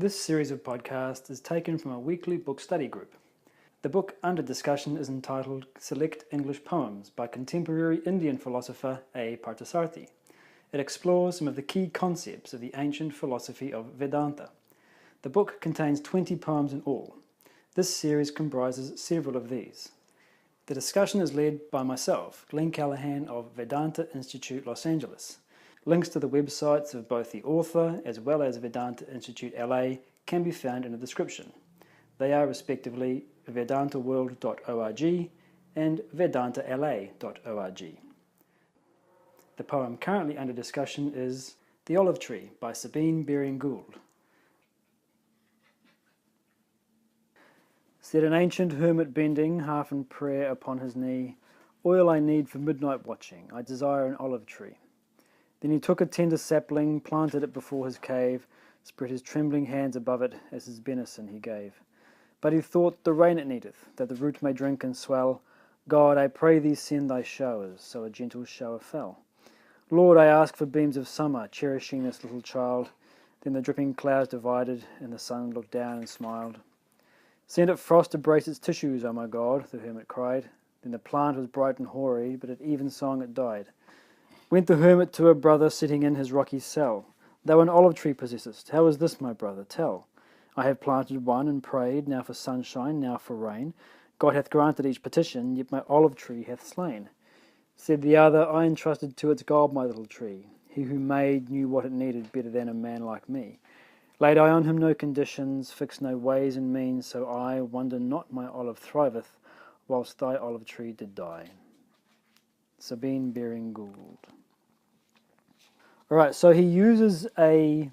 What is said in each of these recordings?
This series of podcasts is taken from a weekly book study group. The book under discussion is entitled Select English Poems by contemporary Indian philosopher A. Parthasarathy. It explores some of the key concepts of the ancient philosophy of Vedanta. The book contains 20 poems in all. This series comprises several of these. The discussion is led by myself, Glenn Callahan of Vedanta Institute, Los Angeles. Links to the websites of both the author as well as Vedanta Institute LA can be found in the description. They are respectively vedantaworld.org and vedantala.org. The poem currently under discussion is The Olive Tree by Sabine Baring-Gould. Said an ancient hermit bending, half in prayer upon his knee, "Oil I need for midnight watching, I desire an olive tree." Then he took a tender sapling, planted it before his cave, spread his trembling hands above it as his benison he gave. But he thought, the rain it needeth, that the root may drink and swell. God, I pray thee send thy showers, so a gentle shower fell. Lord, I ask for beams of summer, cherishing this little child. Then the dripping clouds divided, and the sun looked down and smiled. Send it frost to brace its tissues, O my God, the hermit cried. Then the plant was bright and hoary, but at even song it died. Went the hermit to a brother sitting in his rocky cell. Thou an olive tree possessest, how is this, my brother? Tell. I have planted one and prayed, now for sunshine, now for rain. God hath granted each petition, yet my olive tree hath slain. Said the other, I entrusted to its God my little tree. He who made knew what it needed better than a man like me. Laid I on him no conditions, fixed no ways and means, so I wonder not my olive thriveth, whilst thy olive tree did die. Sabine Baring-Gould. Alright, so he uses a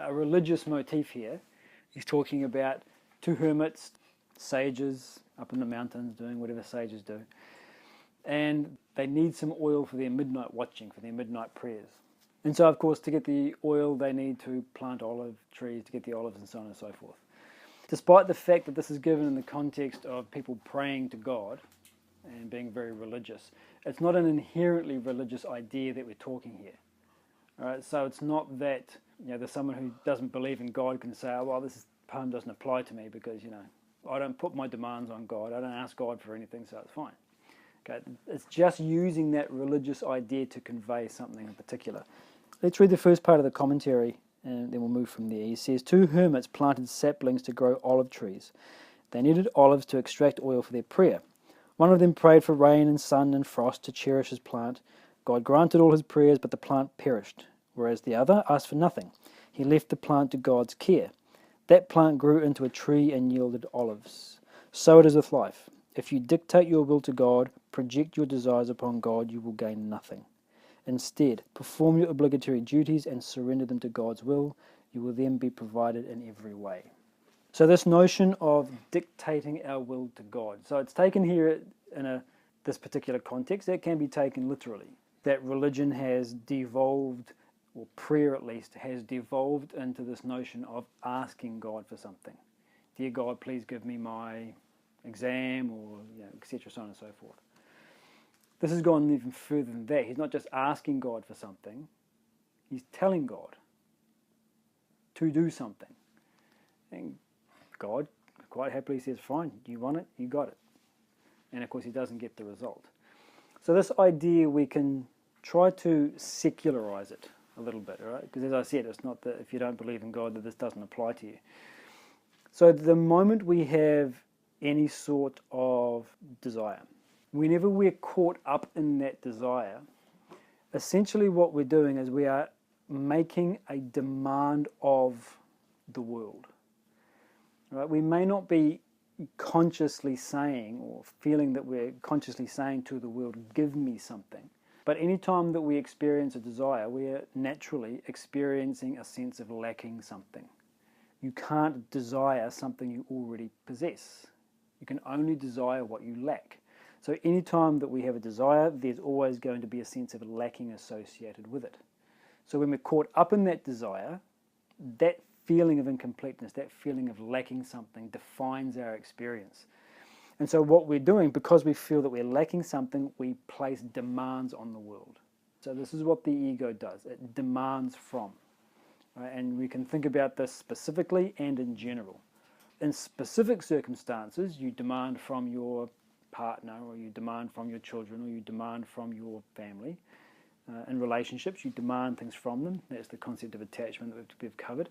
religious motif here. He's talking about two hermits, sages, up in the mountains doing whatever sages do. And they need some oil for their midnight watching, for their midnight prayers. And so, of course, to get the oil, they need to plant olive trees to get the olives and so on and so forth. Despite the fact that this is given in the context of people praying to God and being very religious, it's not an inherently religious idea that we're talking here. All right, so it's not that there's someone who doesn't believe in God can say, oh, well, this poem doesn't apply to me because I don't put my demands on God, I don't ask God for anything, so it's fine. Okay, it's just using that religious idea to convey something in particular. Let's read the first part of the commentary and then we'll move from there. He says, two hermits planted saplings to grow olive trees. They needed olives to extract oil for their prayer. One of them prayed for rain and sun and frost to cherish his plant. God granted all his prayers, but the plant perished, whereas the other asked for nothing. He left the plant to God's care. That plant grew into a tree and yielded olives. So it is with life. If you dictate your will to God, project your desires upon God, you will gain nothing. Instead, perform your obligatory duties and surrender them to God's will. You will then be provided in every way. So this notion of dictating our will to God. So it's taken here in this particular context. That can be taken literally. That religion has devolved, or prayer at least, has devolved into this notion of asking God for something. Dear God, please give me my exam, or etc., so on and so forth. This has gone even further than that. He's not just asking God for something, he's telling God to do something. And God quite happily says, fine, you want it, you got it. And of course he doesn't get the result. So this idea, we can try to secularize it a little bit, right? Because as I said, it's not that if you don't believe in God that this doesn't apply to you. So the moment we have any sort of desire, whenever we're caught up in that desire, essentially what we're doing is we are making a demand of the world. Right? We may not be consciously saying or feeling that we're consciously saying to the world, give me something. But any time that we experience a desire, we are naturally experiencing a sense of lacking something. You can't desire something you already possess. You can only desire what you lack. So any time that we have a desire, there's always going to be a sense of lacking associated with it. So when we're caught up in that desire, that feeling of incompleteness, that feeling of lacking something defines our experience. And so what we're doing, because we feel that we're lacking something, we place demands on the world. So this is what the ego does. It demands from. right? And we can think about this specifically and in general. In specific circumstances, you demand from your partner, or you demand from your children, or you demand from your family. In relationships, you demand things from them. That's the concept of attachment that we've covered.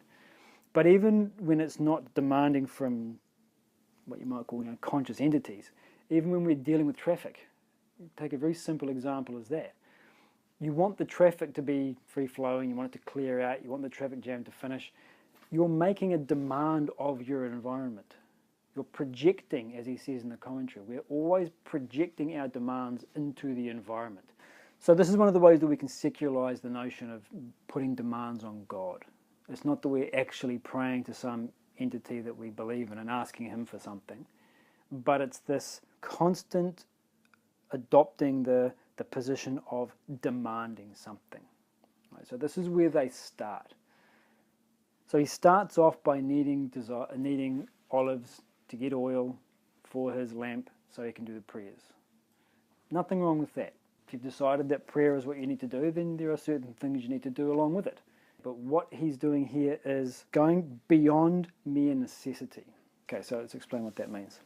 But even when it's not demanding from what you might call conscious entities, even when we're dealing with traffic, take a very simple example as that. You want the traffic to be free-flowing, you want it to clear out, you want the traffic jam to finish. You're making a demand of your environment. You're projecting, as he says in the commentary, we're always projecting our demands into the environment. So this is one of the ways that we can secularize the notion of putting demands on God. It's not that we're actually praying to some entity that we believe in and asking him for something, but it's this constant adopting the position of demanding something. Right? So this is where they start. So he starts off by needing olives to get oil for his lamp so he can do the prayers. Nothing wrong with that. If you've decided that prayer is what you need to do, then there are certain things you need to do along with it. But what he's doing here is going beyond mere necessity. Okay, so let's explain what that means.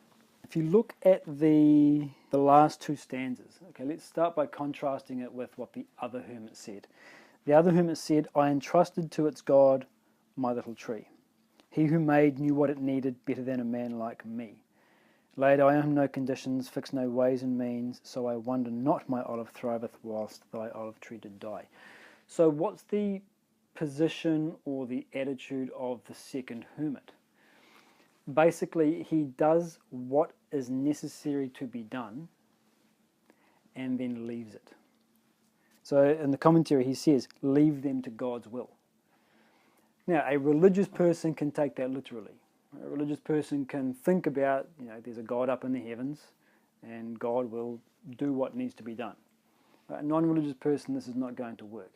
If you look at the last two stanzas, okay, let's start by contrasting it with what the other hermit said. The other hermit said, I entrusted to its God my little tree. He who made knew what it needed better than a man like me. Laid I am no conditions, fixed no ways and means, so I wonder not my olive thriveth whilst thy olive tree did die. So what's the position or the attitude of the second hermit? Basically, he does what is necessary to be done and then leaves it. So in the commentary he says, leave them to God's will. Now, a religious person can take that literally. A religious person can think about, there's a God up in the heavens and God will do what needs to be done. A non-religious person, this is not going to work.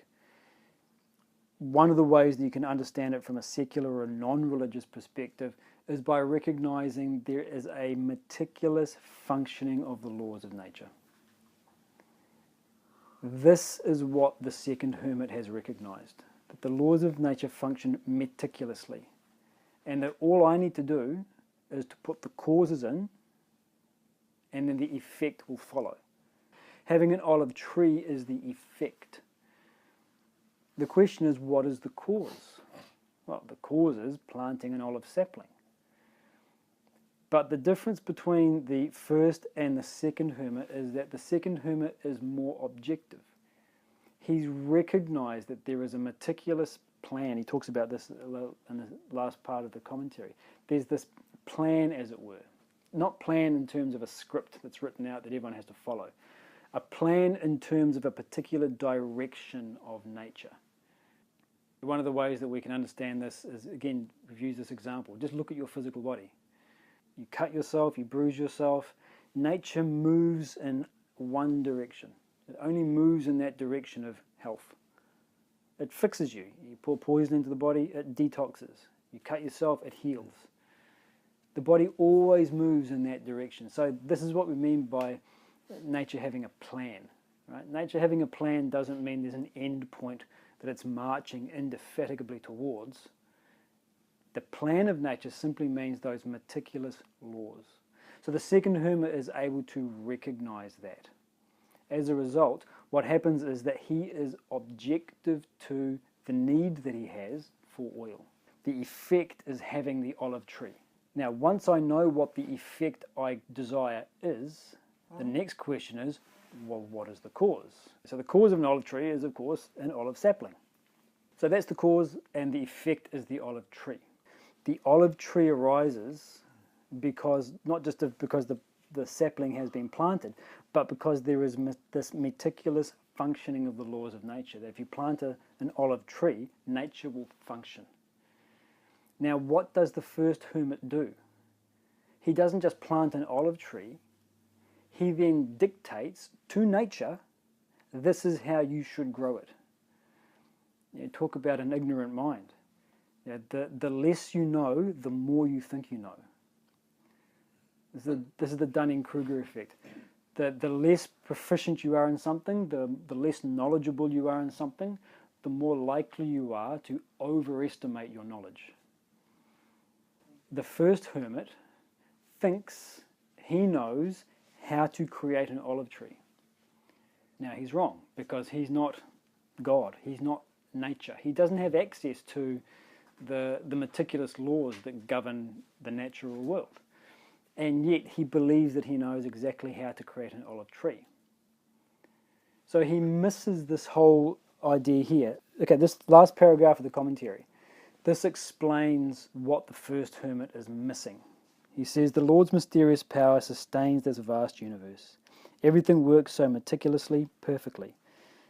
One of the ways that you can understand it from a secular or a non-religious perspective is by recognizing there is a meticulous functioning of the laws of nature. This is what the second hermit has recognized, that the laws of nature function meticulously, and that all I need to do is to put the causes in, and then the effect will follow. Having an olive tree is the effect. The question is, what is the cause? Well, the cause is planting an olive sapling. But the difference between the first and the second hermit is that the second hermit is more objective. He's recognized that there is a meticulous plan. He talks about this in the last part of the commentary. There's this plan, as it were. Not plan in terms of a script that's written out that everyone has to follow. A plan in terms of a particular direction of nature. One of the ways that we can understand this is, again, we've used this example. Just look at your physical body. You cut yourself, you bruise yourself. Nature moves in one direction. It only moves in that direction of health. It fixes you. You pour poison into the body, it detoxes. You cut yourself, it heals. The body always moves in that direction. So this is what we mean by nature having a plan. Right? Nature having a plan doesn't mean there's an end point that it's marching indefatigably towards. The plan of nature simply means those meticulous laws. So the second hermit is able to recognize that. As a result, what happens is that he is objective to the need that he has for oil. The effect is having the olive tree. Now, once I know what the effect I desire is, the next question is, well, what is the cause? So the cause of an olive tree is, of course, an olive sapling. So that's the cause, and the effect is the olive tree. The olive tree arises because, not just because the sapling has been planted, but because there is this meticulous functioning of the laws of nature. That if you plant an olive tree, nature will function. Now, what does the first hermit do? He doesn't just plant an olive tree. He then dictates to nature, this is how you should grow it. Talk about an ignorant mind. The less you know, the more you think you know. This is the Dunning-Kruger effect. The less proficient you are in something, the less knowledgeable you are in something, the more likely you are to overestimate your knowledge. The first hermit thinks he knows how to create an olive tree. Now he's wrong, because he's not God, he's not nature. He doesn't have access to the meticulous laws that govern the natural world. And yet he believes that he knows exactly how to create an olive tree. So he misses this whole idea here. Okay, this last paragraph of the commentary, this explains what the first hermit is missing. He says, the Lord's mysterious power sustains this vast universe. Everything works so meticulously, perfectly.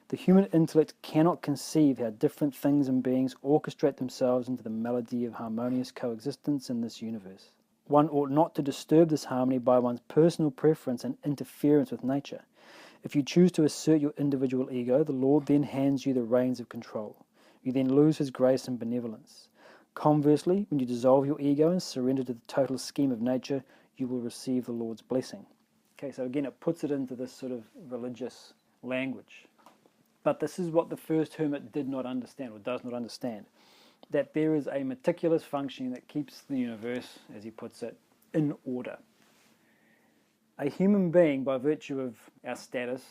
The human intellect cannot conceive how different things and beings orchestrate themselves into the melody of harmonious coexistence in this universe. One ought not to disturb this harmony by one's personal preference and interference with nature. If you choose to assert your individual ego, the Lord then hands you the reins of control. You then lose his grace and benevolence. Conversely, when you dissolve your ego and surrender to the total scheme of nature, you will receive the Lord's blessing. Okay, so again, it puts it into this sort of religious language. But this is what the first hermit did not understand, or does not understand, that there is a meticulous functioning that keeps the universe, as he puts it, in order. A human being, by virtue of our status,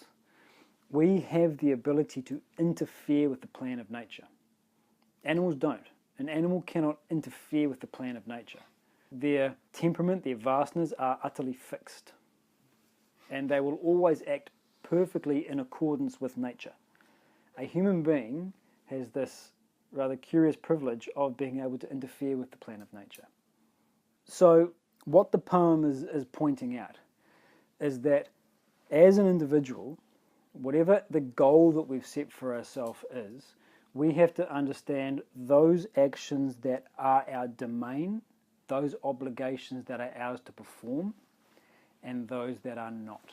we have the ability to interfere with the plan of nature. Animals don't. An animal cannot interfere with the plan of nature. Their temperament, their vastness are utterly fixed. And they will always act perfectly in accordance with nature. A human being has this rather curious privilege of being able to interfere with the plan of nature. So what the poem is pointing out is that as an individual, whatever the goal that we've set for ourselves is, we have to understand those actions that are our domain, those obligations that are ours to perform, and those that are not.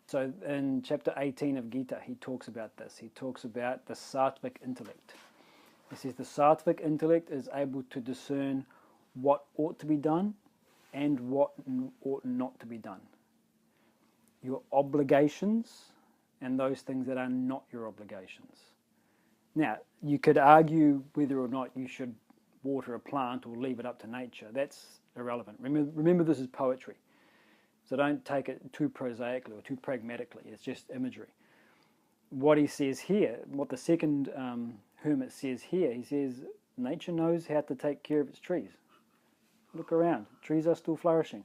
So in chapter 18 of Gita, he talks about this. He talks about the sattvic intellect. He says the sattvic intellect is able to discern what ought to be done and what ought not to be done. Your obligations and those things that are not your obligations. Now, you could argue whether or not you should water a plant or leave it up to nature. That's irrelevant. Remember this is poetry. So don't take it too prosaically or too pragmatically. It's just imagery. What he says here, what the second hermit says here, he says nature knows how to take care of its trees. Look around. Trees are still flourishing.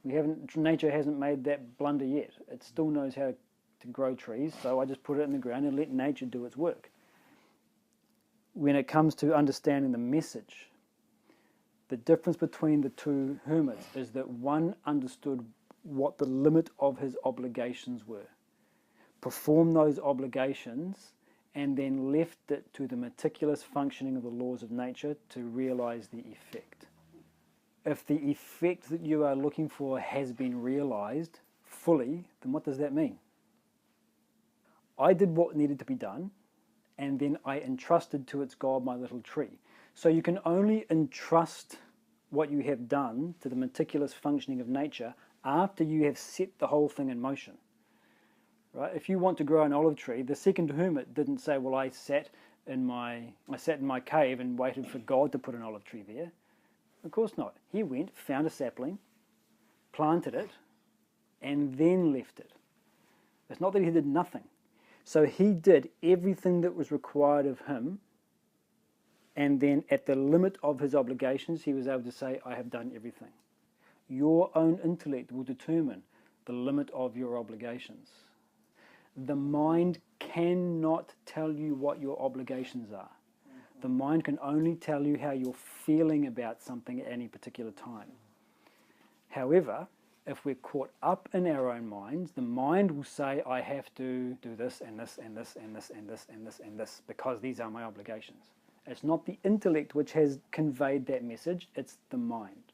Nature hasn't made that blunder yet. It still knows how to grow trees, so I just put it in the ground and let nature do its work. When it comes to understanding the message, the difference between the two hermits is that one understood what the limit of his obligations were, performed those obligations, and then left it to the meticulous functioning of the laws of nature to realize the effect. If the effect that you are looking for has been realized fully, then what does that mean? I did what needed to be done, and then I entrusted to its God my little tree. So you can only entrust what you have done to the meticulous functioning of nature after you have set the whole thing in motion. Right? If you want to grow an olive tree, the second hermit didn't say, well, I sat in my cave and waited for God to put an olive tree there. Of course not. He went, found a sapling, planted it, and then left it. It's not that he did nothing. So he did everything that was required of him, and then at the limit of his obligations, he was able to say, I have done everything. Your own intellect will determine the limit of your obligations. The mind cannot tell you what your obligations are. The mind can only tell you how you're feeling about something at any particular time. However, if we're caught up in our own minds, the mind will say, I have to do this and this and this and this and this and this and this because these are my obligations. It's not the intellect which has conveyed that message, it's the mind.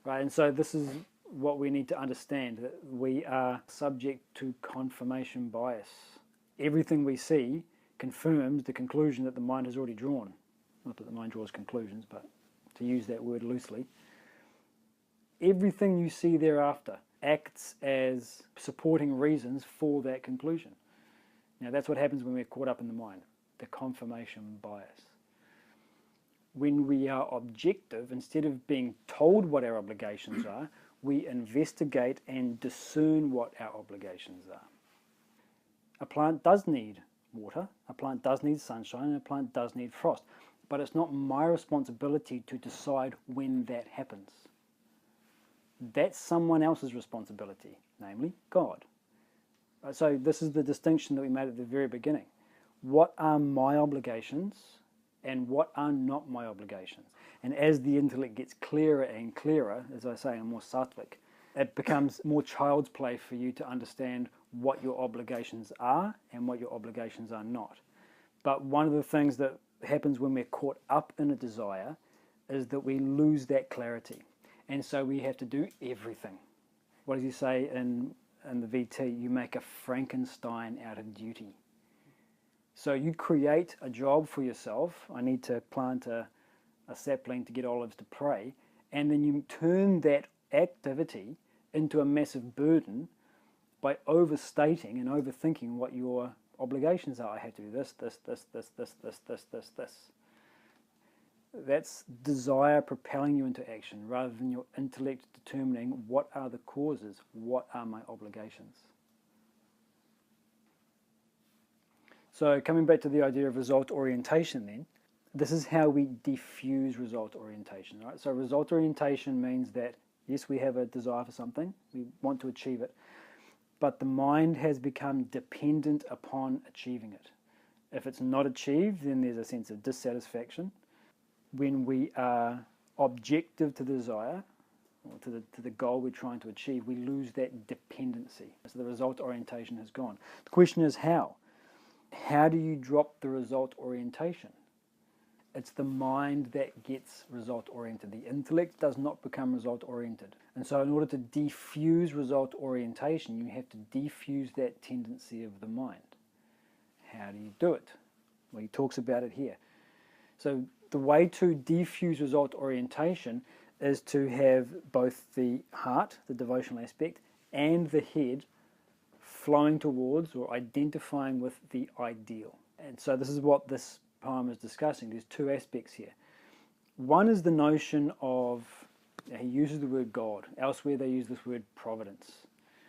Right? And so this is what we need to understand, that we are subject to confirmation bias. Everything we see confirms the conclusion that the mind has already drawn. Not that the mind draws conclusions, but to use that word loosely. Everything you see thereafter acts as supporting reasons for that conclusion. Now that's what happens when we're caught up in the mind. the confirmation bias. When we are objective, instead of being told what our obligations are, we investigate and discern what our obligations are. A plant does need water, a plant does need sunshine, and a plant does need frost. But it's not my responsibility to decide when that happens. That's someone else's responsibility, namely God. So this is the distinction that we made at the very beginning. What are my obligations and what are not my obligations? And as the intellect gets clearer and clearer, as I say, and more sattvic, it becomes more child's play for you to understand what your obligations are and what your obligations are not. But one of the things that happens when we're caught up in a desire is that we lose that clarity. And so we have to do everything. What does he say in the VT? You make a Frankenstein out of duty. So you create a job for yourself. I need to plant a sapling to get olives to pray. And then you turn that activity into a massive burden by overstating and overthinking what your obligations are. I have to do this. That's desire propelling you into action rather than your intellect determining what are the causes, what are my obligations. So coming back to the idea of result orientation then, this is how we diffuse result orientation. Right? So result orientation means that, yes, we have a desire for something, we want to achieve it, but the mind has become dependent upon achieving it. If it's not achieved, then there's a sense of dissatisfaction. When we are objective to the desire, or to the goal we're trying to achieve, we lose that dependency. So the result orientation has gone. The question is how? How do you drop the result orientation? It's the mind that gets result oriented. The intellect does not become result oriented. And so in order to defuse result orientation, you have to defuse that tendency of the mind. How do you do it? Well, he talks about it here. So the way to defuse result orientation is to have both the heart, the devotional aspect, and the head flowing towards or identifying with the ideal. And so this is what this poem is discussing. There's two aspects here. One is the notion of, he uses the word God. Elsewhere they use this word providence.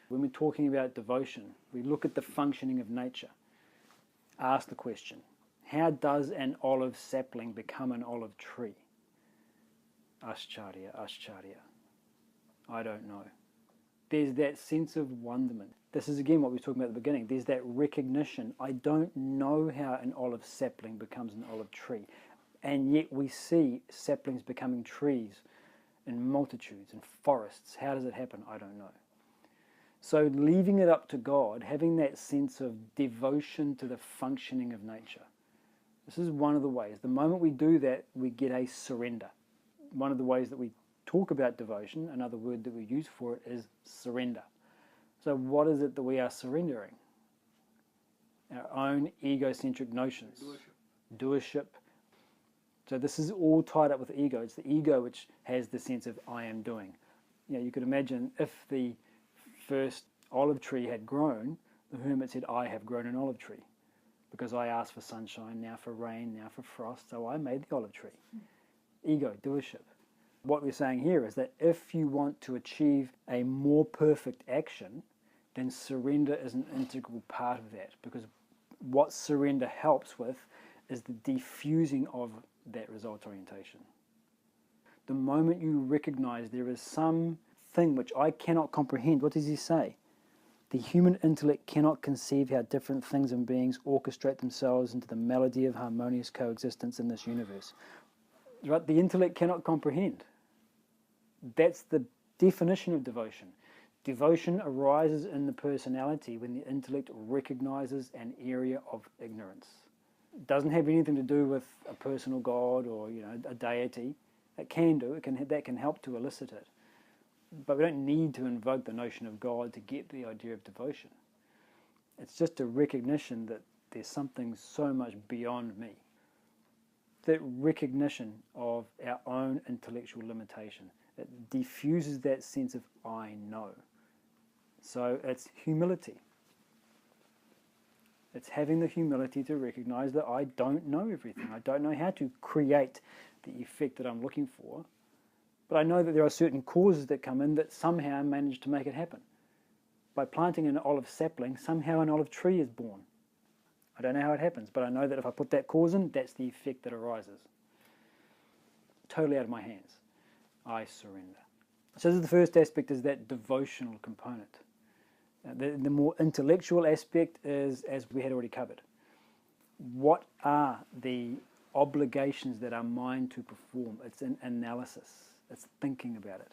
When we're talking about devotion, we look at the functioning of nature. Ask the question, how does an olive sapling become an olive tree? Ascharya, Ascharya. I don't know. There's that sense of wonderment. This is again what we were talking about at the beginning. There's that recognition. I don't know how an olive sapling becomes an olive tree. And yet we see saplings becoming trees in multitudes, in forests. How does it happen? I don't know. So leaving it up to God, having that sense of devotion to the functioning of nature. This is one of the ways. The moment we do that, we get a surrender. One of the ways that we talk about devotion, another word that we use for it is surrender. So what is it that we are surrendering? Our own egocentric notions. Doership. So this is all tied up with ego. It's the ego which has the sense of I am doing. You know, you could imagine if the first olive tree had grown, the hermit said, I have grown an olive tree. Because I asked for sunshine, now for rain, now for frost, so I made the olive tree. Ego, doership. What we're saying here is that if you want to achieve a more perfect action, then surrender is an integral part of that. Because what surrender helps with is the diffusing of that result orientation. The moment you recognize there is some thing which I cannot comprehend, what does he say? The human intellect cannot conceive how different things and beings orchestrate themselves into the melody of harmonious coexistence in this universe. Right? The intellect cannot comprehend. That's the definition of devotion. Devotion arises in the personality when the intellect recognizes an area of ignorance. It doesn't have anything to do with a personal God or a deity. It can do. That can help to elicit it. But we don't need to invoke the notion of God to get the idea of devotion. It's just a recognition that there's something so much beyond me. That recognition of our own intellectual limitation. It diffuses that sense of I know. So it's humility. It's having the humility to recognize that I don't know everything. I don't know how to create the effect that I'm looking for. But I know that there are certain causes that come in that somehow manage to make it happen. By planting an olive sapling, somehow an olive tree is born. I don't know how it happens, but I know that if I put that cause in, that's the effect that arises. Totally out of my hands. I surrender. So this is the first aspect, is that devotional component. The more intellectual aspect is, as we had already covered, what are the obligations that are mine to perform? It's an analysis. It's thinking about it.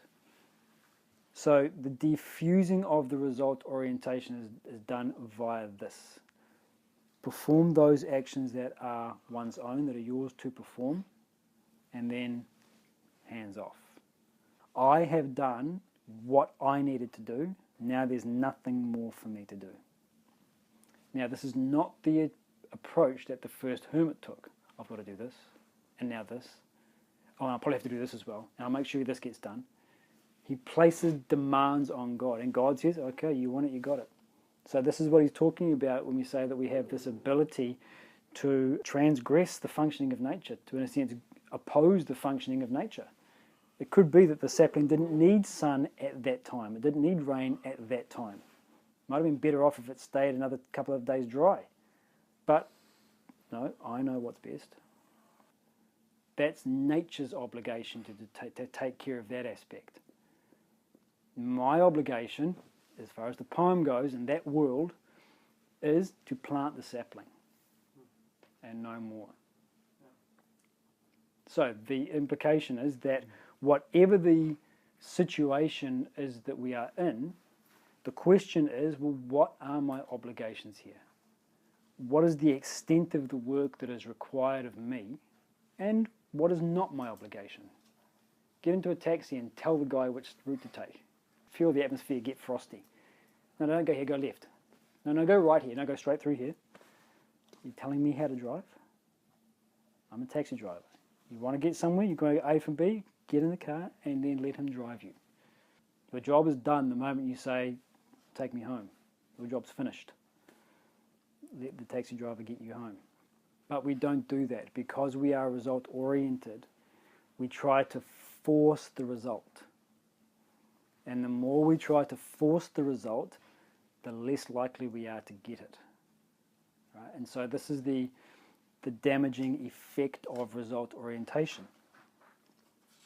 So the diffusing of the result orientation is done via this. Perform those actions that are one's own, that are yours to perform, and then hands off. I have done what I needed to do. Now there's nothing more for me to do. Now this is not the approach that the first hermit took. I've got to do this, and now this. Oh, and I'll probably have to do this as well, and I'll make sure this gets done. He places demands on God, and God says, okay, you want it, you got it. So this is what he's talking about when we say that we have this ability to transgress the functioning of nature, to, in a sense, oppose the functioning of nature. It could be that the sapling didn't need sun at that time. It didn't need rain at that time. It might have been better off if it stayed another couple of days dry. But, no, I know what's best. That's nature's obligation to take care of that aspect. My obligation, as far as the poem goes, in that world, is to plant the sapling. And no more. So the implication is that whatever the situation is that we are in, the question is, well, what are my obligations here? What is the extent of the work that is required of me? And what is not my obligation? Get into a taxi and tell the guy which route to take. Feel the atmosphere get frosty. No, don't go here, go left. No, go right here. No, go straight through here. You're telling me how to drive? I'm a taxi driver. You want to get somewhere, you go A from B, get in the car, and then let him drive you. Your job is done the moment you say, take me home. Your job's finished. Let the taxi driver get you home. But we don't do that. Because we are result-oriented, we try to force the result. And the more we try to force the result, the less likely we are to get it. Right? And so this is the damaging effect of result orientation.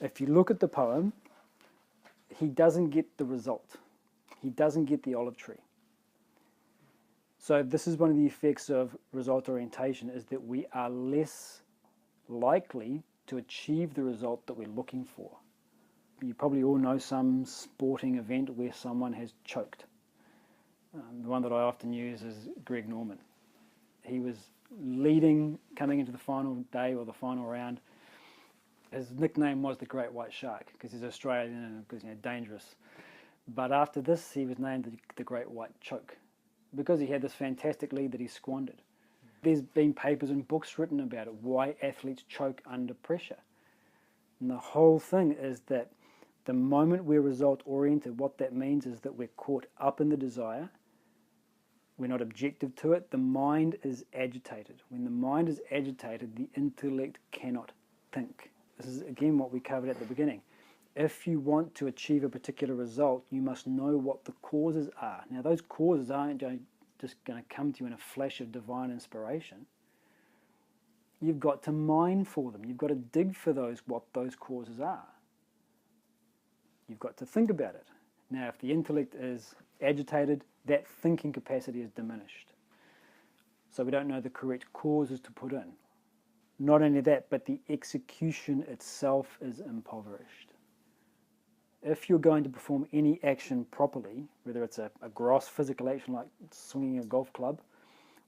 If you look at the poem, he doesn't get the result. He doesn't get the olive tree. So this is one of the effects of result orientation, is that we are less likely to achieve the result that we're looking for. You probably all know some sporting event where someone has choked. The one that I often use is Greg Norman. He was leading, coming into the final day or the final round. His nickname was the Great White Shark because he's Australian and because dangerous. But after this, he was named the Great White Choke because he had this fantastic lead that he squandered. There's been papers and books written about it, why athletes choke under pressure. And the whole thing is that the moment we're result-oriented, what that means is that we're caught up in the desire. We're not objective to it. The mind is agitated. When the mind is agitated, the intellect cannot think. This is, again, what we covered at the beginning. If you want to achieve a particular result, you must know what the causes are. Now, those causes aren't just going to come to you in a flash of divine inspiration. You've got to mine for them. You've got to dig for what those causes are. You've got to think about it. Now, if the intellect is agitated, that thinking capacity is diminished. So we don't know the correct causes to put in. Not only that, but the execution itself is impoverished. If you're going to perform any action properly, whether it's a gross physical action like swinging a golf club,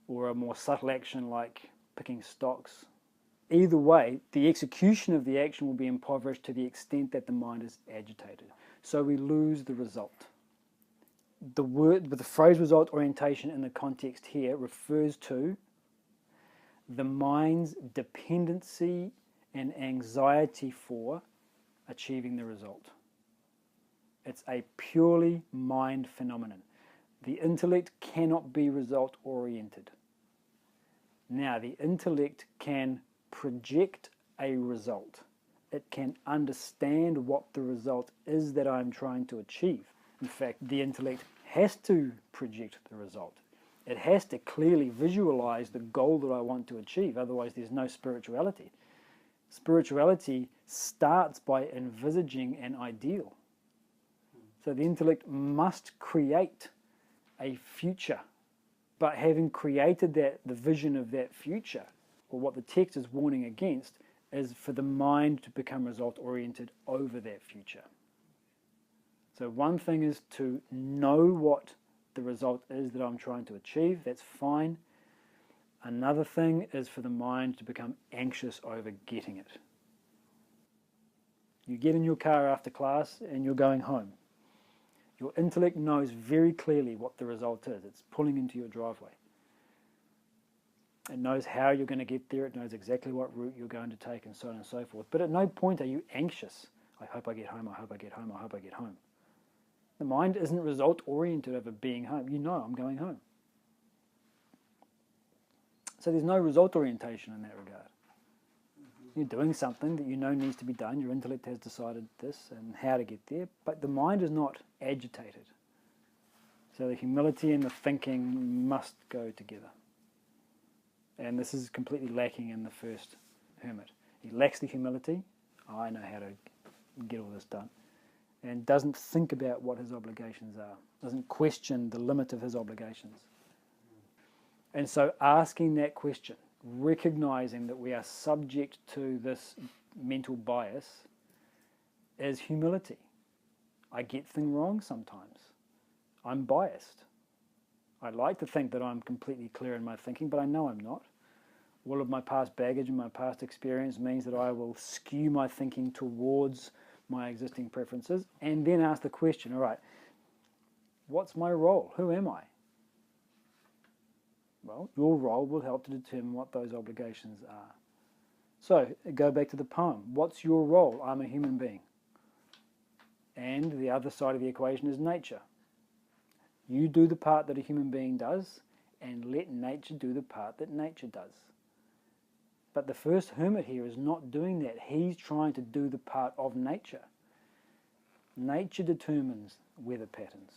or a more subtle action like picking stocks, either way, the execution of the action will be impoverished to the extent that the mind is agitated. So we lose the result. The phrase result orientation in the context here refers to the mind's dependency and anxiety for achieving the result. It's a purely mind phenomenon. The intellect cannot be result oriented. Now, the intellect can project a result. It can understand what the result is that I'm trying to achieve. In fact, the intellect has to project the result. It has to clearly visualize the goal that I want to achieve, otherwise there's no spirituality. Spirituality starts by envisaging an ideal. So the intellect must create a future. But having created that, the vision of that future, or what the text is warning against, is for the mind to become result-oriented over that future. So one thing is to know what the result is that I'm trying to achieve. That's fine. Another thing is for the mind to become anxious over getting it. You get in your car after class and you're going home. Your intellect knows very clearly what the result is. It's pulling into your driveway. It knows how you're going to get there. It knows exactly what route you're going to take and so on and so forth. But at no point are you anxious. I hope I get home, I hope I get home, I hope I get home. The mind isn't result-oriented over being home. You know I'm going home. So there's no result orientation in that regard. You're doing something that you know needs to be done. Your intellect has decided this and how to get there, but the mind is not agitated. So the humility and the thinking must go together. And this is completely lacking in the first hermit. He lacks the humility. I know how to get all this done. And doesn't think about what his obligations are. Doesn't question the limit of his obligations. And so asking that question, recognizing that we are subject to this mental bias, is humility. I get things wrong sometimes. I'm biased. I like to think that I'm completely clear in my thinking, but I know I'm not. All of my past baggage and my past experience means that I will skew my thinking towards my existing preferences, and then ask the question, all right, what's my role? Who am I? Well, your role will help to determine what those obligations are. So, go back to the poem. What's your role? I'm a human being. And the other side of the equation is nature. You do the part that a human being does, and let nature do the part that nature does. But the first hermit here is not doing that. He's trying to do the part of nature. Nature determines weather patterns,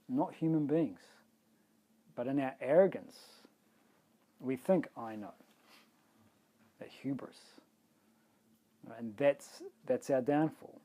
not human beings. But in our arrogance, we think, I know. A hubris. And that's our downfall.